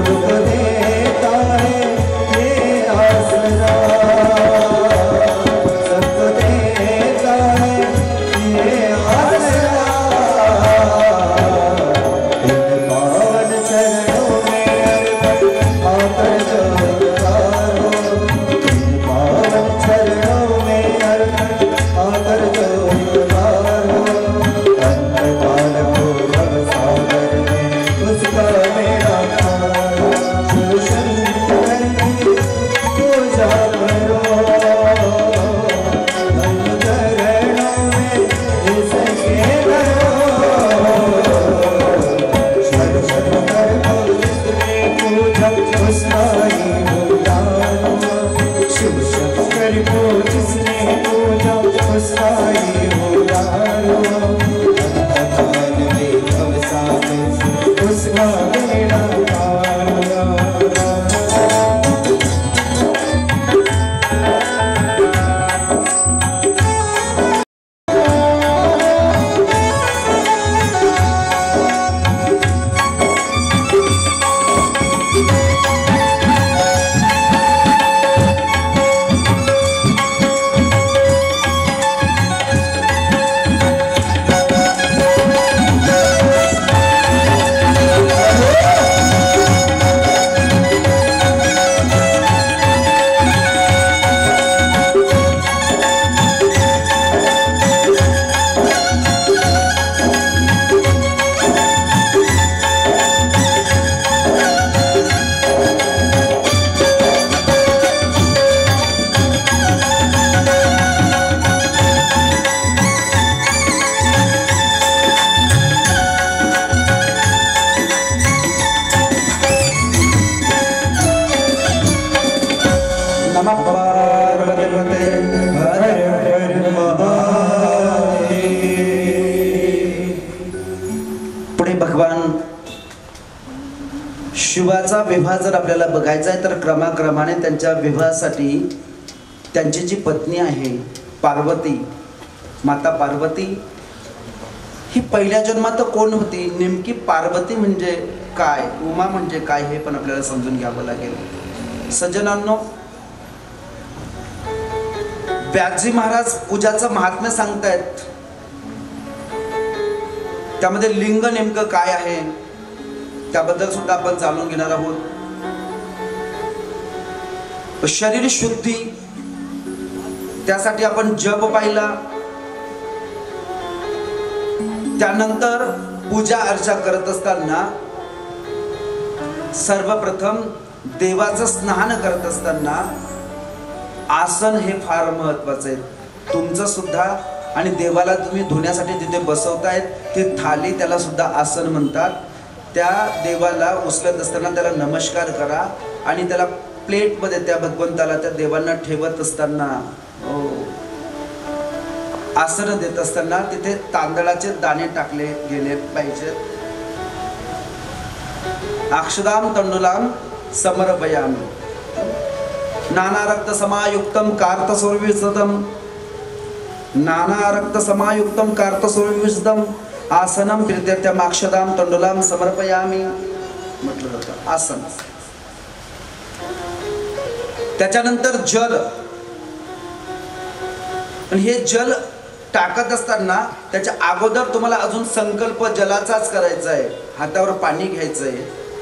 सुख देता है ये आसरा, सुख देता है ये आसरा। इन पावन चरणों में आकर जो उतारो, इन पावन चरणों में आकर जो उतारो। अंतकाल को भवसागर में उसका मेरा खाना, शिव शंकर की पूजा करो। अंतकरणों में इसके करो, शिव शंकर को जिसने पूजा उसका ही उतारो। शिव शंकर को जिसने पूजा उसका ही उतारो। अंतकाल में भवसागर से उसका बेड़ा पारो। नमः पार्वती हर हर महादेव। पुढे भगवान शिवाचा विवाह जर आपल्याला बघायचा आहे तर क्रमाक्रमाने त्यांच्या विवाहासाठी त्यांची जी पत्नी आहे पार्वती, माता पार्वती ही पहिल्या जन्मात कोण होती, नेमकी पार्वती म्हणजे काय, उमा म्हणजे काय हे पण आपल्याला समजून घ्यावं लागेल। सज्जनांनो, व्यासजी महाराज पूजाचं महात्म्य सांगतायत, त्यामध्ये लिंग नेमकं काय आहे त्याबद्दल सुद्धा आपण जाणून घेणार आहोत। शरीर शुद्धी, त्यासाठी आपण जप पाहिला, त्यानंतर पूजा अर्चा करत असताना सर्वप्रथम देवाचं स्नान करत असताना आसन हे फार महत्वाचं आहे। तुमचं सुद्धा आणि देवाला तुम्ही धुण्यासाठी तिथे बसवतायत ती थाली, त्याला सुद्धा आसन म्हणतात। त्या देवाला उचलत असताना त्याला नमस्कार करा आणि त्याला प्लेटमध्ये त्या भगवंताला त्या देवांना ठेवत असताना आसन देत असताना तिथे तांदळाचे दाणे टाकले गेले पाहिजेत। अक्षदाम तंडुलाम समर्पयामि, नाना रक्त समायुक्तम कार्तसौरविशदम, नाना रक्त समायुक्तम कार्तसौरविशदम आसनम प्रीत्यर्थम अक्षदाम तंडुलाम समर्पयामि म्हटलं जातं आसन। त्याच्यानंतर जल, आणि हे जल टाकत असताना त्याच्या अगोदर तुम्हाला अजून संकल्प जलाचाच करायचा आहे। हातावर पाणी घ्यायचं आहे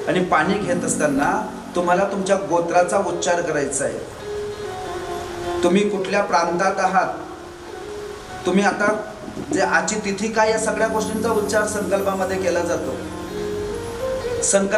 आणि पाणी घेत असताना तुम्हाला तुमच्या गोत्राचा उच्चार करायचा आहे। तुम्ही कुठल्या प्रांतात आहात, तुम्ही आता जे आजची तिथी काय, या सगळ्या गोष्टींचा उच्चार संकल्पामध्ये केला जातो। संकल्प